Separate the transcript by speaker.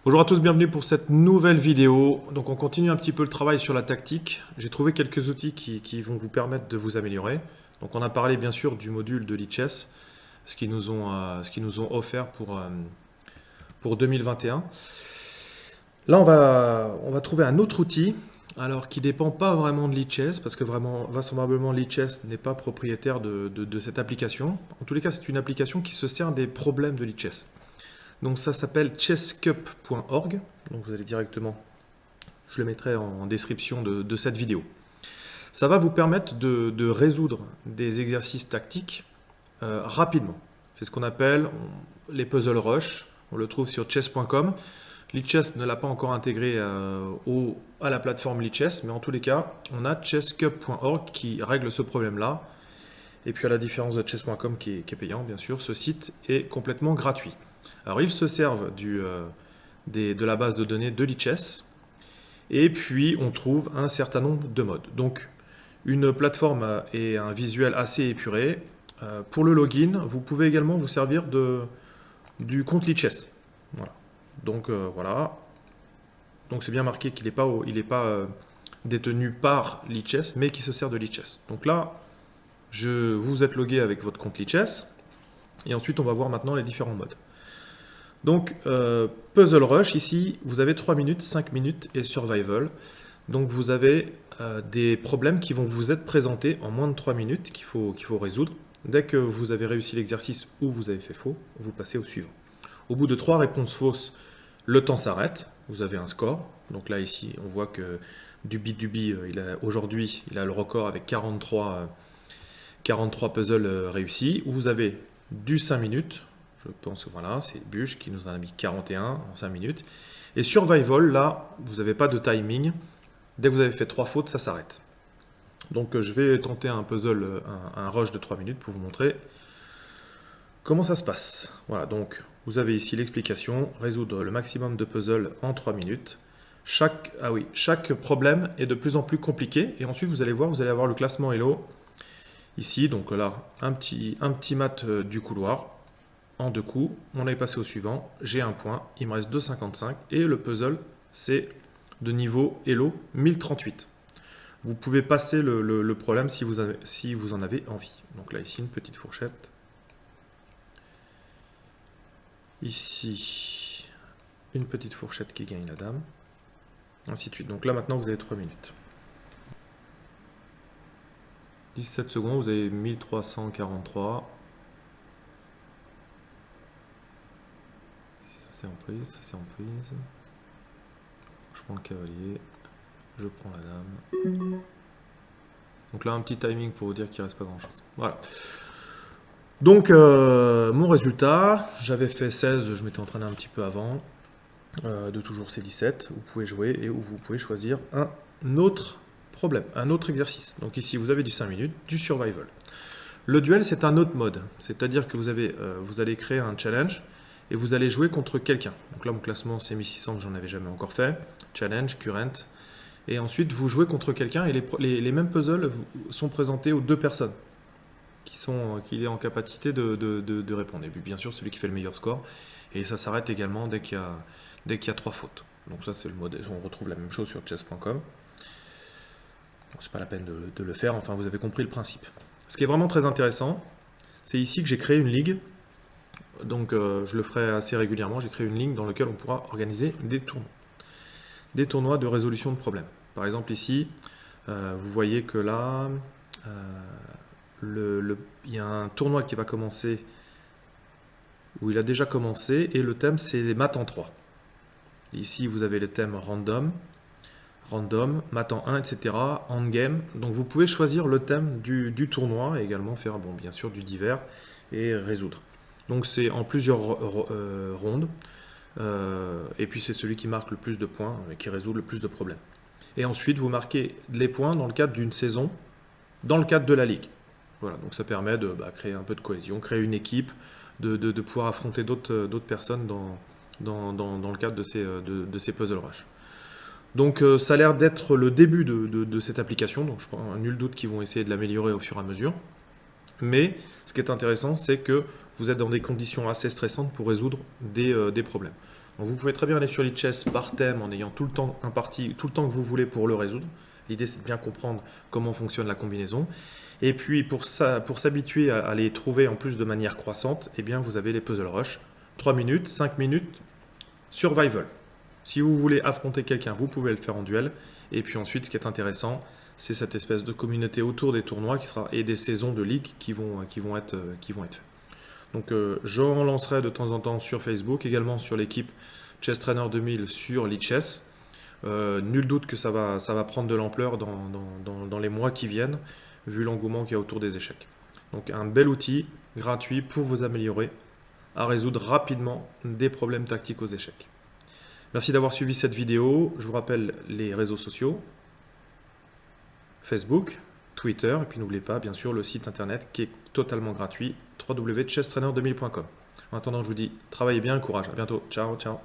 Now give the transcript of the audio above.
Speaker 1: Bonjour à tous, bienvenue pour cette nouvelle vidéo. Donc on continue un petit peu le travail sur la tactique. J'ai trouvé quelques outils qui vont vous permettre de vous améliorer. Donc on a parlé bien sûr du module de Lichess, ce qu'ils nous ont offert pour 2021. Là on va trouver un autre outil, alors qui ne dépend pas vraiment de Lichess, parce que vraiment, vraisemblablement Lichess n'est pas propriétaire de cette application. En tous les cas, c'est une application qui se sert des problèmes de Lichess. Donc ça s'appelle chesscup.org. Donc vous allez directement, je le mettrai en description de cette vidéo. Ça va vous permettre de résoudre des exercices tactiques rapidement. C'est ce qu'on appelle les puzzle rush. On le trouve sur chess.com. Lichess ne l'a pas encore intégré à la plateforme Lichess, mais en tous les cas, on a chesscup.org qui règle ce problème-là. Et puis à la différence de chess.com qui est payant, bien sûr, ce site est complètement gratuit. Alors ils se servent de la base de données de Lichess, et puis on trouve un certain nombre de modes. Donc une plateforme et un visuel assez épuré. Pour le login, vous pouvez également vous servir du compte Lichess. Voilà. Donc voilà. Donc c'est bien marqué qu'il n'est pas détenu par Lichess, mais qui se sert de Lichess. Donc là, vous êtes logué avec votre compte Lichess, et ensuite on va voir maintenant les différents modes. Donc, Puzzle Rush, ici, vous avez 3 minutes, 5 minutes et Survival. Donc, vous avez des problèmes qui vont vous être présentés en moins de 3 minutes qu'il faut résoudre. Dès que vous avez réussi l'exercice ou vous avez fait faux, vous passez au suivant. Au bout de 3 réponses fausses, le temps s'arrête. Vous avez un score. Donc là, ici, on voit que Dubi, aujourd'hui, il a le record avec 43 puzzles réussis. Vous avez du 5 minutes. Je pense que voilà, c'est Bush qui nous en a mis 41 en 5 minutes. Et Survival, là, vous n'avez pas de timing. Dès que vous avez fait 3 fautes, ça s'arrête. Donc je vais tenter un puzzle, un rush de 3 minutes pour vous montrer comment ça se passe. Voilà, donc vous avez ici l'explication, résoudre le maximum de puzzles en 3 minutes. Chaque problème est de plus en plus compliqué. Et ensuite, vous allez avoir le classement Hello. Ici, donc là, un petit mat du couloir. En 2 coups, on est passé au suivant, j'ai un point, il me reste 2,55 et le puzzle c'est de niveau Elo 1038. Vous pouvez passer le problème si vous en avez envie. Donc là ici une petite fourchette. Ici une petite fourchette qui gagne la dame. Ainsi de suite. Donc là maintenant vous avez 3 minutes. 17 secondes, vous avez 1343. C'est en prise, ça c'est en prise. Je prends le cavalier, je prends la dame. Donc là un petit timing pour vous dire qu'il ne reste pas grand chose. Voilà. Donc mon résultat, j'avais fait 16, je m'étais entraîné un petit peu avant. De toujours c'est 17, vous pouvez jouer et vous pouvez choisir un autre problème, un autre exercice. Donc ici vous avez du 5 minutes, du survival. Le duel c'est un autre mode, c'est-à-dire que vous allez créer un challenge et vous allez jouer contre quelqu'un. Donc là, mon classement, c'est 1600, j'en avais jamais encore fait. Challenge, current. Et ensuite, vous jouez contre quelqu'un et les mêmes puzzles sont présentés aux 2 personnes qui est en capacité de répondre. Et puis, bien sûr, celui qui fait le meilleur score. Et ça s'arrête également dès qu'il y a 3 fautes. Donc ça, c'est le mode. On retrouve la même chose sur chess.com. C'est pas la peine de le faire. Enfin, vous avez compris le principe. Ce qui est vraiment très intéressant, c'est ici que j'ai créé une ligue. Donc je le ferai assez régulièrement, j'ai créé une ligne dans laquelle on pourra organiser des tournois. Des tournois de résolution de problèmes. Par exemple ici, vous voyez que là, il y a un tournoi qui va commencer, où il a déjà commencé, et le thème c'est maths en 3. Ici vous avez le thème random, maths en 1, etc., endgame. Donc vous pouvez choisir le thème du tournoi et également faire, bon, bien sûr, du divers et résoudre. Donc c'est en plusieurs rondes, et puis c'est celui qui marque le plus de points et qui résout le plus de problèmes. Et ensuite vous marquez les points dans le cadre d'une saison, dans le cadre de la ligue. Voilà, donc ça permet de créer un peu de cohésion, créer une équipe, de pouvoir affronter d'autres personnes dans le cadre de ces puzzle rush. Donc ça a l'air d'être le début de cette application, donc je prends nul doute qu'ils vont essayer de l'améliorer au fur et à mesure. Mais ce qui est intéressant, c'est que vous êtes dans des conditions assez stressantes pour résoudre des problèmes. Donc vous pouvez très bien aller sur Lichess par thème en ayant tout le temps un parti, tout le temps que vous voulez pour le résoudre. L'idée c'est de bien comprendre comment fonctionne la combinaison. Et puis pour s'habituer à les trouver en plus de manière croissante, eh bien vous avez les puzzle rush. 3 minutes, 5 minutes, survival. Si vous voulez affronter quelqu'un, vous pouvez le faire en duel. Et puis ensuite, ce qui est intéressant, c'est cette espèce de communauté autour des tournois et des saisons de ligue qui vont être faites. Donc j'en lancerai de temps en temps sur Facebook, également sur l'équipe Chess Trainer 2000 sur Lichess. Nul doute que ça va prendre de l'ampleur dans les mois qui viennent, vu l'engouement qu'il y a autour des échecs. Donc un bel outil gratuit pour vous améliorer à résoudre rapidement des problèmes tactiques aux échecs. Merci d'avoir suivi cette vidéo. Je vous rappelle les réseaux sociaux, Facebook, Twitter, et puis n'oubliez pas bien sûr le site internet qui est totalement gratuit, www.chesstrainer2000.com. En attendant, je vous dis, travaillez bien, courage, à bientôt, ciao, ciao.